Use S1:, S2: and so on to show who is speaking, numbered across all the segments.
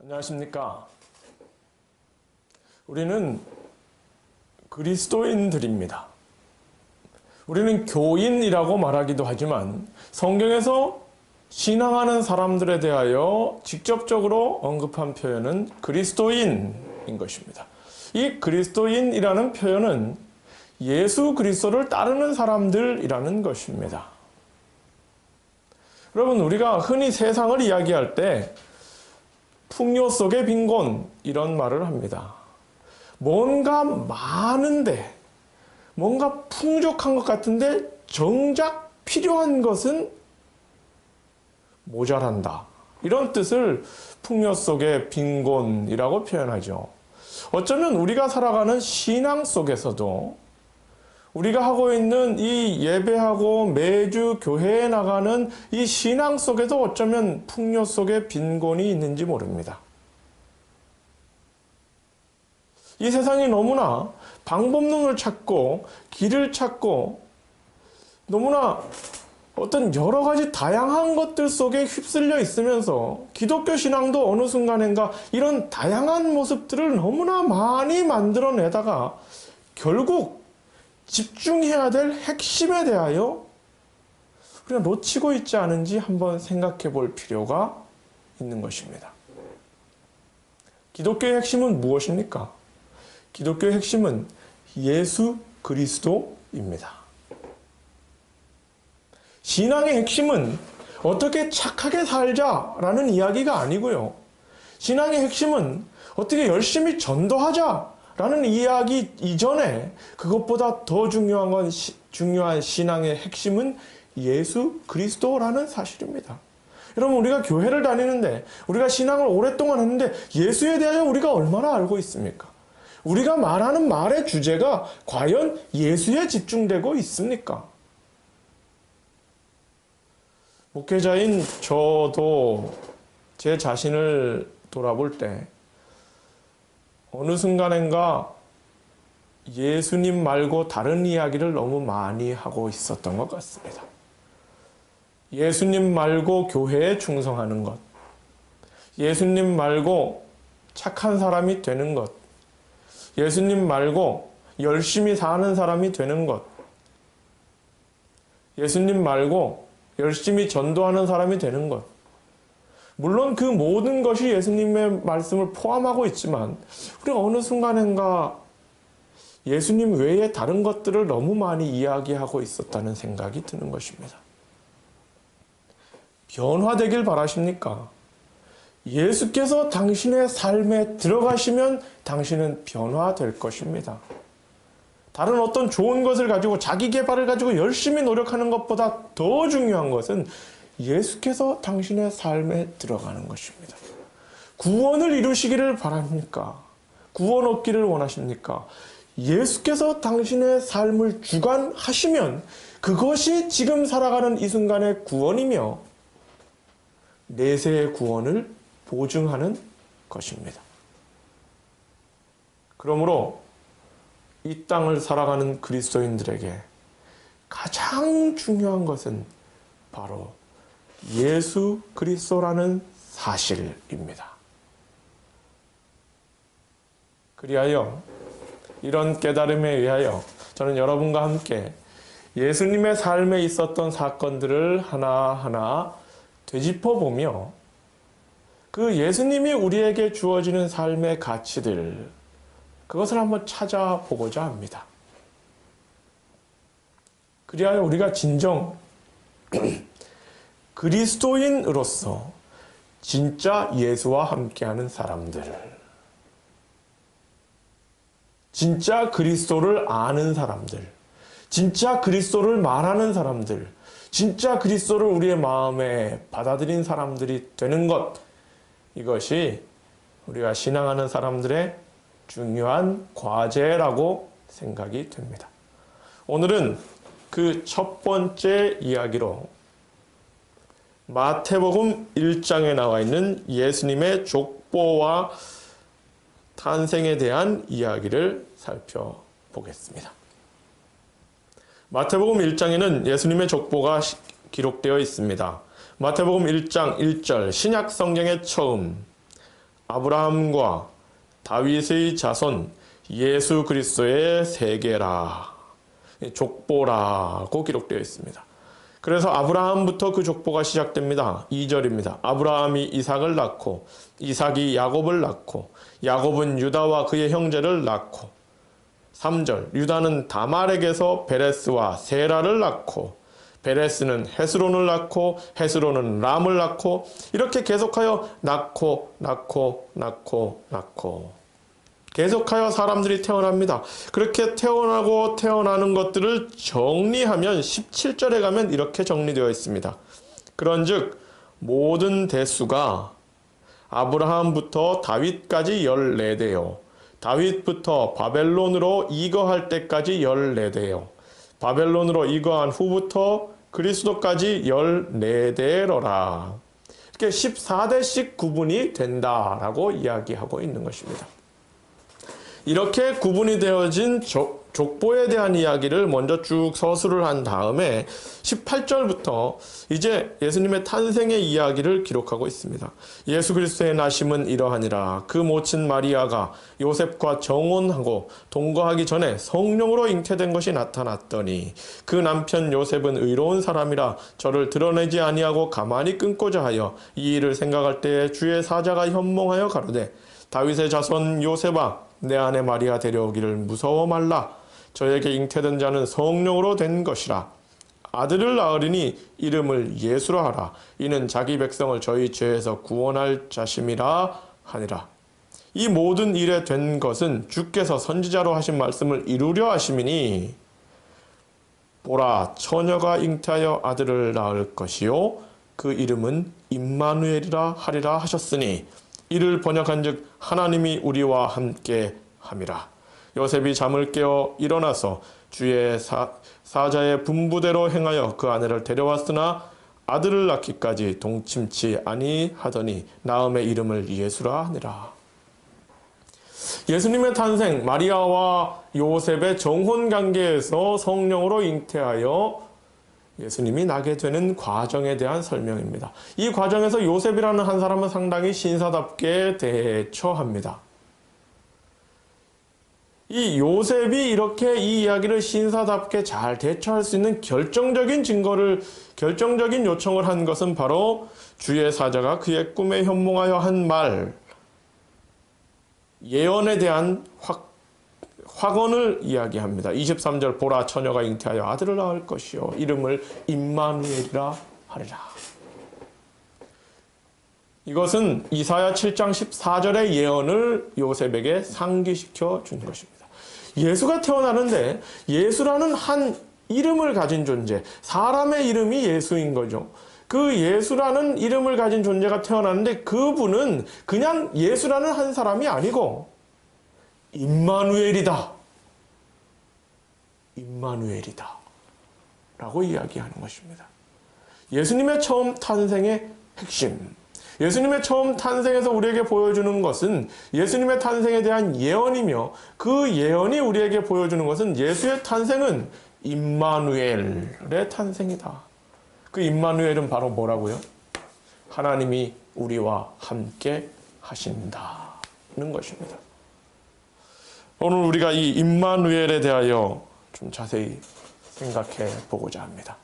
S1: 안녕하십니까. 우리는 그리스도인들입니다. 우리는 교인이라고 말하기도 하지만 성경에서 신앙하는 사람들에 대하여 직접적으로 언급한 표현은 그리스도인인 것입니다. 이 그리스도인이라는 표현은 예수 그리스도를 따르는 사람들이라는 것입니다. 여러분, 우리가 흔히 세상을 이야기할 때 풍요 속의 빈곤, 이런 말을 합니다. 뭔가 많은데, 뭔가 풍족한 것 같은데 정작 필요한 것은 모자란다. 이런 뜻을 풍요 속의 빈곤이라고 표현하죠. 어쩌면 우리가 살아가는 신앙 속에서도 우리가 하고 있는 이 예배하고 매주 교회에 나가는 이 신앙 속에도 어쩌면 풍요 속에 빈곤이 있는지 모릅니다. 이 세상이 너무나 방법론을 찾고 길을 찾고 너무나 어떤 여러 가지 다양한 것들 속에 휩쓸려 있으면서 기독교 신앙도 어느 순간인가 이런 다양한 모습들을 너무나 많이 만들어내다가 결국 집중해야 될 핵심에 대하여 우리가 놓치고 있지 않은지 한번 생각해 볼 필요가 있는 것입니다. 기독교의 핵심은 무엇입니까? 기독교의 핵심은 예수 그리스도입니다. 신앙의 핵심은 어떻게 착하게 살자라는 이야기가 아니고요. 신앙의 핵심은 어떻게 열심히 전도하자라는 이야기 이전에 그것보다 더 중요한 신앙의 핵심은 예수 그리스도라는 사실입니다. 여러분, 우리가 교회를 다니는데 우리가 신앙을 오랫동안 했는데 예수에 대하여 우리가 얼마나 알고 있습니까? 우리가 말하는 말의 주제가 과연 예수에 집중되고 있습니까? 목회자인 저도 제 자신을 돌아볼 때 어느 순간인가 예수님 말고 다른 이야기를 너무 많이 하고 있었던 것 같습니다. 예수님 말고 교회에 충성하는 것, 예수님 말고 착한 사람이 되는 것, 예수님 말고 열심히 사는 사람이 되는 것, 예수님 말고 열심히 전도하는 사람이 되는 것. 물론 그 모든 것이 예수님의 말씀을 포함하고 있지만 우리가 어느 순간인가 예수님 외에 다른 것들을 너무 많이 이야기하고 있었다는 생각이 드는 것입니다. 변화되길 바라십니까? 예수께서 당신의 삶에 들어가시면 당신은 변화될 것입니다. 다른 어떤 좋은 것을 가지고 자기 개발을 가지고 열심히 노력하는 것보다 더 중요한 것은 예수께서 당신의 삶에 들어가는 것입니다. 구원을 이루시기를 바랍니까? 구원 얻기를 원하십니까? 예수께서 당신의 삶을 주관하시면 그것이 지금 살아가는 이 순간의 구원이며 내세의 구원을 보증하는 것입니다. 그러므로 이 땅을 살아가는 그리스도인들에게 가장 중요한 것은 바로 예수 그리스도라는 사실입니다. 그리하여 이런 깨달음에 의하여 저는 여러분과 함께 예수님의 삶에 있었던 사건들을 하나하나 되짚어보며 그 예수님이 우리에게 주어지는 삶의 가치들, 그것을 한번 찾아보고자 합니다. 그리하여 우리가 진정 그리스도인으로서 진짜 예수와 함께하는 사람들, 진짜 그리스도를 아는 사람들, 진짜 그리스도를 말하는 사람들, 진짜 그리스도를 우리의 마음에 받아들인 사람들이 되는 것, 이것이 우리가 신앙하는 사람들의 중요한 과제라고 생각이 됩니다. 오늘은 그 첫 번째 이야기로 마태복음 1장에 나와 있는 예수님의 족보와 탄생에 대한 이야기를 살펴보겠습니다. 마태복음 1장에는 예수님의 족보가 기록되어 있습니다. 마태복음 1장 1절, 신약 성경의 처음, 아브라함과 다윗의 자손 예수 그리스도의 세계라, 족보라고 기록되어 있습니다. 그래서 아브라함부터 그 족보가 시작됩니다. 2절입니다. 아브라함이 이삭을 낳고 이삭이 야곱을 낳고 야곱은 유다와 그의 형제를 낳고 3절 유다는 다말에게서 베레스와 세라를 낳고 베레스는 헤스론을 낳고 헤스론은 람을 낳고 이렇게 계속하여 낳고 계속하여 사람들이 태어납니다. 그렇게 태어나는 것들을 정리하면 17절에 가면 이렇게 정리되어 있습니다. 그런즉 모든 대수가 아브라함부터 다윗까지 14대요. 다윗부터 바벨론으로 이거할 때까지 14대요. 바벨론으로 이거한 후부터 그리스도까지 14대로라. 이렇게 14대씩 구분이 된다라고 이야기하고 있는 것입니다. 이렇게 구분이 되어진 족보에 대한 이야기를 먼저 쭉 서술을 한 다음에 18절부터 이제 예수님의 탄생의 이야기를 기록하고 있습니다. 예수 그리스도의 나심은 이러하니라. 그 모친 마리아가 요셉과 정혼하고 동거하기 전에 성령으로 잉태된 것이 나타났더니 그 남편 요셉은 의로운 사람이라 저를 드러내지 아니하고 가만히 끊고자 하여 이 일을 생각할 때에 주의 사자가 현몽하여 가로되 다윗의 자손 요셉아 내 아내 마리아 데려오기를 무서워 말라. 저에게 잉태된 자는 성령으로 된 것이라. 아들을 낳으리니 이름을 예수라 하라. 이는 자기 백성을 저희 죄에서 구원할 자심이라 하니라. 이 모든 일에 된 것은 주께서 선지자로 하신 말씀을 이루려 하심이니 보라 처녀가 잉태하여 아들을 낳을 것이요 그 이름은 임마누엘이라 하리라 하셨으니 이를 번역한즉 하나님이 우리와 함께 함이라. 요셉이 잠을 깨어 일어나서 주의 사자의 분부대로 행하여 그 아내를 데려왔으나 아들을 낳기까지 동침치 아니하더니 낳음의 이름을 예수라 하니라. 예수님의 탄생, 마리아와 요셉의 정혼 관계에서 성령으로 잉태하여 예수님이 나게 되는 과정에 대한 설명입니다. 이 과정에서 요셉이라는 한 사람은 상당히 신사답게 대처합니다. 이 요셉이 이렇게 이 이야기를 신사답게 잘 대처할 수 있는 결정적인 요청을 한 것은 바로 주의 사자가 그의 꿈에 현몽하여 한 말, 예언에 대한 확언을 이야기합니다. 23절 보라 처녀가 잉태하여 아들을 낳을 것이요 이름을 임마누엘이라 하리라. 이것은 이사야 7장 14절의 예언을 요셉에게 상기시켜 준 것입니다. 예수가 태어나는데 예수라는 한 이름을 가진 존재, 사람의 이름이 예수인 거죠. 그 예수라는 이름을 가진 존재가 태어났는데 그분은 그냥 예수라는 한 사람이 아니고 임마누엘이다. 임마누엘이다. 라고 이야기하는 것입니다. 예수님의 처음 탄생의 핵심. 예수님의 처음 탄생에서 우리에게 보여주는 것은 예수님의 탄생에 대한 예언이며 그 예언이 우리에게 보여주는 것은 예수의 탄생은 임마누엘의 탄생이다. 그 임마누엘은 바로 뭐라고요? 하나님이 우리와 함께 하신다는 것입니다. 오늘 우리가 이 임마누엘에 대하여 좀 자세히 생각해 보고자 합니다.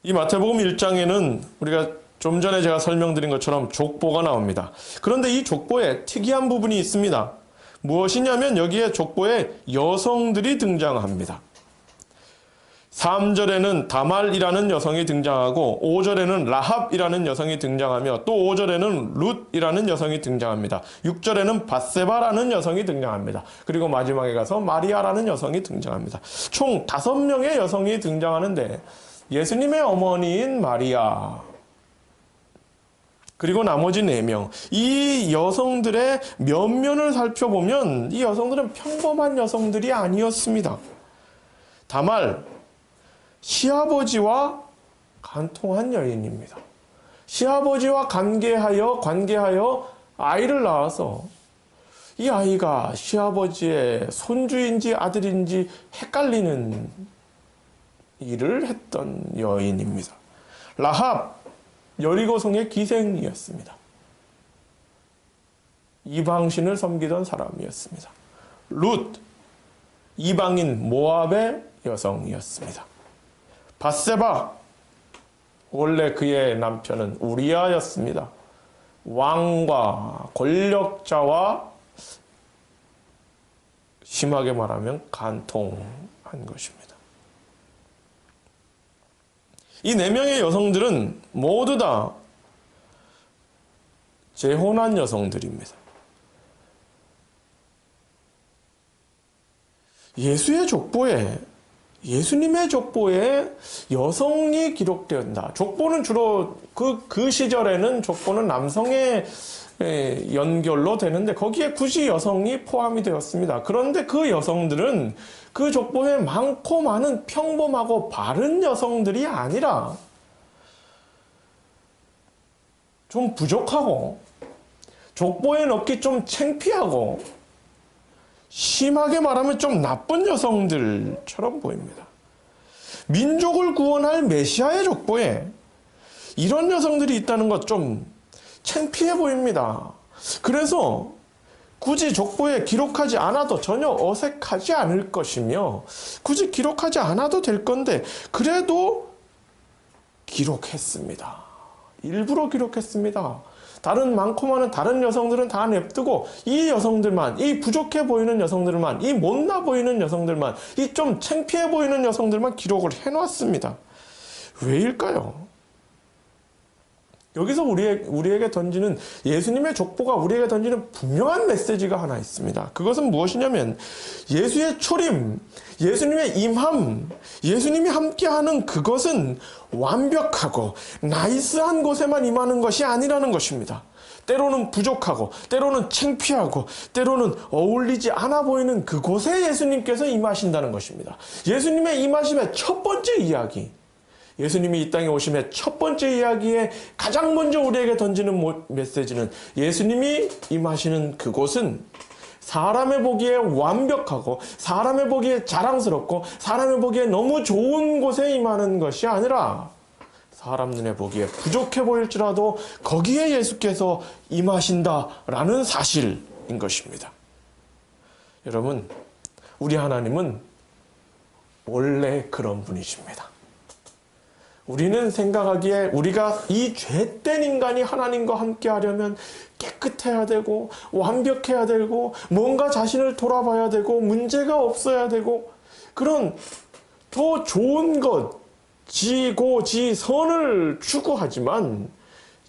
S1: 이 마태복음 1장에는 우리가 좀 전에 제가 설명드린 것처럼 족보가 나옵니다. 그런데 이 족보에 특이한 부분이 있습니다. 무엇이냐면 여기에 족보에 여성들이 등장합니다. 3절에는 다말이라는 여성이 등장하고 5절에는 라합이라는 여성이 등장하며 또 5절에는 룻이라는 여성이 등장합니다. 6절에는 밧세바라는 여성이 등장합니다. 그리고 마지막에 가서 마리아라는 여성이 등장합니다. 총 5명의 여성이 등장하는데 예수님의 어머니인 마리아 그리고 나머지 4명, 이 여성들의 면면을 살펴보면 이 여성들은 평범한 여성들이 아니었습니다. 다말, 시아버지와 간통한 여인입니다. 시아버지와 관계하여 아이를 낳아서 이 아이가 시아버지의 손주인지 아들인지 헷갈리는 일을 했던 여인입니다. 라합, 여리고성의 기생이었습니다. 이방신을 섬기던 사람이었습니다. 룻, 이방인 모압의 여성이었습니다. 밧세바, 원래 그의 남편은 우리아였습니다. 왕과 권력자와 심하게 말하면 간통한 것입니다. 이 4명의 여성들은 모두 다 재혼한 여성들입니다. 예수님의 족보에 여성이 기록되었다. 족보는 주로 그 시절에는 족보는 남성의 연결로 되는데 거기에 굳이 여성이 포함이 되었습니다. 그런데 그 여성들은 그 족보에 많고 많은 평범하고 바른 여성들이 아니라 좀 부족하고 족보에 넣기 좀 창피하고 심하게 말하면 좀 나쁜 여성들처럼 보입니다. 민족을 구원할 메시아의 족보에 이런 여성들이 있다는 것 좀 창피해 보입니다. 그래서 굳이 족보에 기록하지 않아도 전혀 어색하지 않을 것이며 굳이 기록하지 않아도 될 건데 그래도 기록했습니다. 일부러 기록했습니다. 다른 많고 많은 다른 여성들은 다 냅두고 이 여성들만, 이 부족해 보이는 여성들만, 이 못나 보이는 여성들만, 이 좀 창피해 보이는 여성들만 기록을 해놨습니다. 왜일까요? 여기서 우리에게 던지는 예수님의 족보가 우리에게 던지는 분명한 메시지가 하나 있습니다. 그것은 무엇이냐면 예수의 초림, 예수님의 임함, 예수님이 함께하는 그것은 완벽하고 나이스한 곳에만 임하는 것이 아니라는 것입니다. 때로는 부족하고 때로는 창피하고 때로는 어울리지 않아 보이는 그곳에 예수님께서 임하신다는 것입니다. 예수님의 임하심의 첫 번째 이야기, 예수님이 이 땅에 오심의 첫 번째 이야기에 가장 먼저 우리에게 던지는 메시지는 예수님이 임하시는 그곳은 사람의 보기에 완벽하고 사람의 보기에 자랑스럽고 사람의 보기에 너무 좋은 곳에 임하는 것이 아니라 사람 눈에 보기에 부족해 보일지라도 거기에 예수께서 임하신다라는 사실인 것입니다. 여러분, 우리 하나님은 원래 그런 분이십니다. 우리는 생각하기에 우리가 이 죄된 인간이 하나님과 함께 하려면 깨끗해야 되고 완벽해야 되고 뭔가 자신을 돌아봐야 되고 문제가 없어야 되고 그런 더 좋은 것, 지선을 추구하지만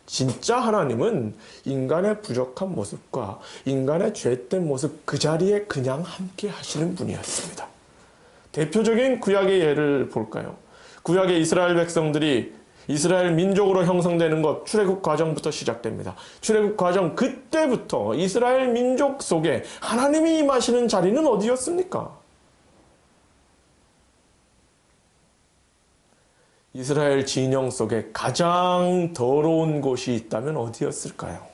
S1: 진짜 하나님은 인간의 부족한 모습과 인간의 죄된 모습 그 자리에 그냥 함께 하시는 분이었습니다. 대표적인 구약의 예를 볼까요? 구약의 이스라엘 백성들이 이스라엘 민족으로 형성되는 것 출애굽 과정부터 시작됩니다. 출애굽 과정 그때부터 이스라엘 민족 속에 하나님이 임하시는 자리는 어디였습니까? 이스라엘 진영 속에 가장 더러운 곳이 있다면 어디였을까요?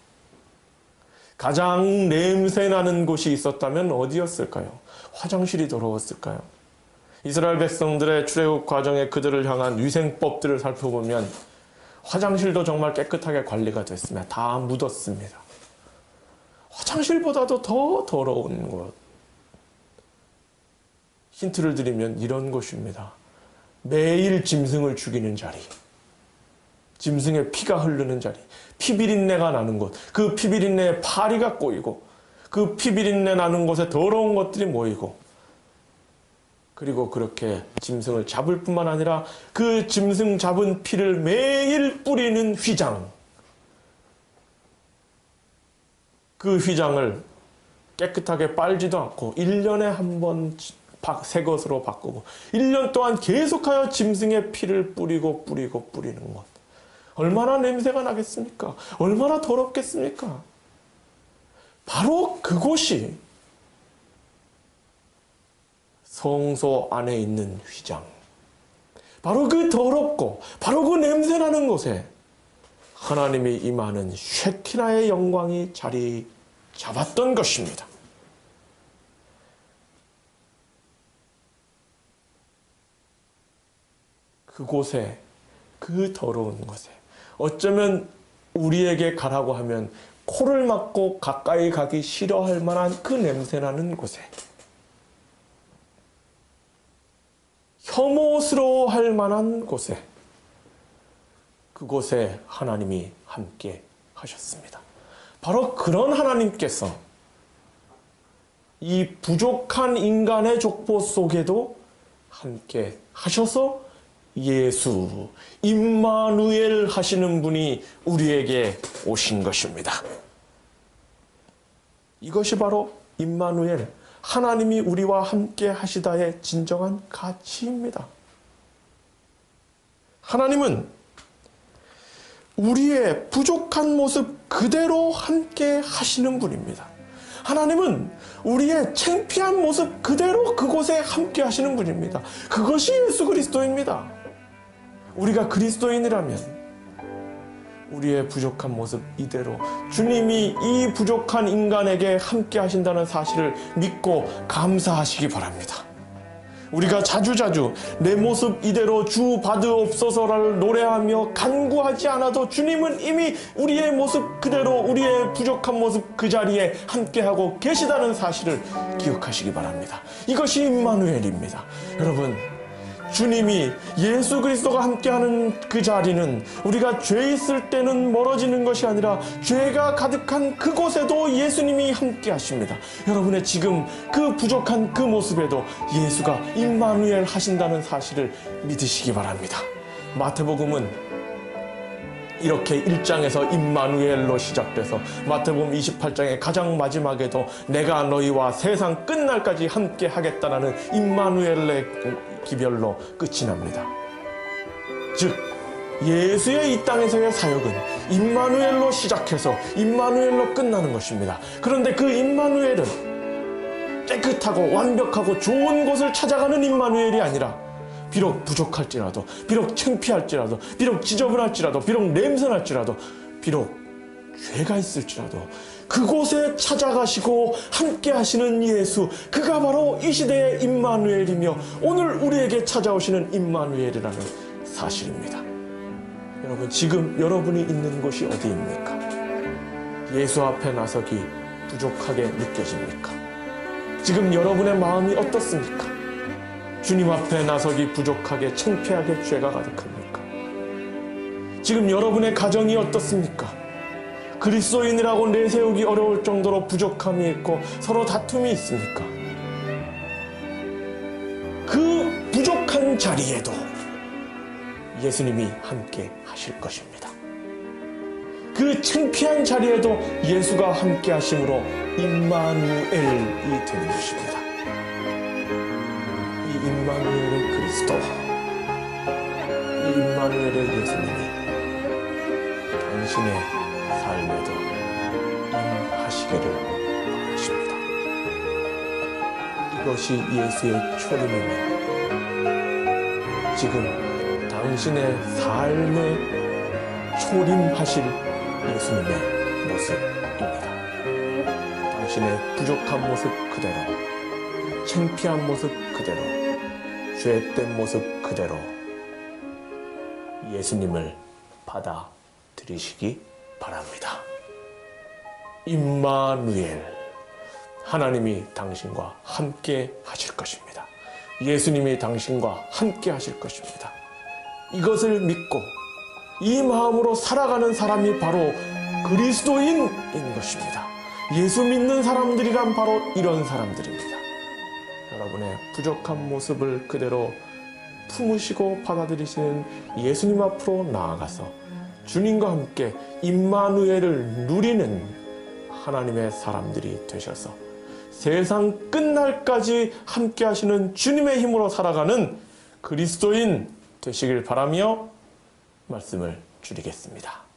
S1: 가장 냄새나는 곳이 있었다면 어디였을까요? 화장실이 더러웠을까요? 이스라엘 백성들의 출애굽 과정에 그들을 향한 위생법들을 살펴보면 화장실도 정말 깨끗하게 관리가 됐으며 다 묻었습니다. 화장실보다도 더 더러운 곳. 힌트를 드리면 이런 곳입니다. 매일 짐승을 죽이는 자리. 짐승의 피가 흐르는 자리. 피비린내가 나는 곳. 그 피비린내에 파리가 꼬이고 그 피비린내 나는 곳에 더러운 것들이 모이고 그리고 그렇게 짐승을 잡을 뿐만 아니라 그 짐승 잡은 피를 매일 뿌리는 휘장. 그 휘장을 깨끗하게 빨지도 않고 1년에 한 번 새 것으로 바꾸고 1년 동안 계속하여 짐승의 피를 뿌리는 것. 얼마나 냄새가 나겠습니까? 얼마나 더럽겠습니까? 바로 그곳이 성소 안에 있는 휘장. 바로 그 더럽고 바로 그 냄새나는 곳에 하나님이 임하는 쉐키나의 영광이 자리 잡았던 것입니다. 그곳에, 그 더러운 곳에 어쩌면 우리에게 가라고 하면 코를 막고 가까이 가기 싫어할 만한 그 냄새나는 곳에, 혐오스러워할 만한 곳에, 그곳에 하나님이 함께 하셨습니다. 바로 그런 하나님께서 이 부족한 인간의 족보 속에도 함께 하셔서 예수, 임마누엘 하시는 분이 우리에게 오신 것입니다. 이것이 바로 임마누엘, 하나님이 우리와 함께 하시다의 진정한 가치입니다. 하나님은 우리의 부족한 모습 그대로 함께 하시는 분입니다. 하나님은 우리의 창피한 모습 그대로 그곳에 함께 하시는 분입니다. 그것이 예수 그리스도입니다. 우리가 그리스도인이라면 우리의 부족한 모습 이대로 주님이 이 부족한 인간에게 함께 하신다는 사실을 믿고 감사하시기 바랍니다. 우리가 자주자주 내 모습 이대로 주 받으옵소서를 노래하며 간구하지 않아도 주님은 이미 우리의 모습 그대로 우리의 부족한 모습 그 자리에 함께하고 계시다는 사실을 기억하시기 바랍니다. 이것이 임마누엘입니다. 여러분, 주님이 예수 그리스도가 함께하는 그 자리는 우리가 죄 있을 때는 멀어지는 것이 아니라 죄가 가득한 그곳에도 예수님이 함께 하십니다. 여러분의 지금 그 부족한 그 모습에도 예수가 임마누엘 하신다는 사실을 믿으시기 바랍니다. 마태복음은 이렇게 1장에서 임마누엘로 시작돼서 마태복음 28장의 가장 마지막에도 내가 너희와 세상 끝날까지 함께 하겠다라는 임마누엘의 기별로 끝이 납니다. 즉 예수의 이 땅에서의 사역은 임마누엘로 시작해서 임마누엘로 끝나는 것입니다. 그런데 그 임마누엘은 깨끗하고 완벽하고 좋은 곳을 찾아가는 임마누엘이 아니라 비록 부족할지라도, 비록 창피할지라도, 비록 지저분할지라도, 비록 냄새날지라도, 비록 죄가 있을지라도 그곳에 찾아가시고 함께 하시는 예수, 그가 바로 이 시대의 임마누엘이며 오늘 우리에게 찾아오시는 임마누엘이라는 사실입니다. 여러분, 지금 여러분이 있는 곳이 어디입니까? 예수 앞에 나서기 부족하게 느껴집니까? 지금 여러분의 마음이 어떻습니까? 주님 앞에 나서기 부족하게 창피하게 죄가 가득합니까? 지금 여러분의 가정이 어떻습니까? 그리스도인이라고 내세우기 어려울 정도로 부족함이 있고 서로 다툼이 있습니까? 그 부족한 자리에도 예수님이 함께 하실 것입니다. 그 창피한 자리에도 예수가 함께 하심으로 임마누엘이 되는 것입니다. 이 임마누엘의 그리스도, 이 임마누엘의 예수님이 당신의 삶에도 임하시기를 바라십니다. 이것이 예수의 초림이며 지금 당신의 삶에 초림하실 예수님의 모습입니다. 당신의 부족한 모습 그대로, 창피한 모습 그대로, 죄된 모습 그대로 예수님을 받아들이시기 바랍니다. 임마누엘, 하나님이 당신과 함께 하실 것입니다. 예수님이 당신과 함께 하실 것입니다. 이것을 믿고 이 마음으로 살아가는 사람이 바로 그리스도인인 것입니다. 예수 믿는 사람들이란 바로 이런 사람들입니다. 여러분의 부족한 모습을 그대로 품으시고 받아들이시는 예수님 앞으로 나아가서 주님과 함께 임마누엘을 누리는 하나님의 사람들이 되셔서 세상 끝날까지 함께 하시는 주님의 힘으로 살아가는 그리스도인 되시길 바라며 말씀을 줄이겠습니다.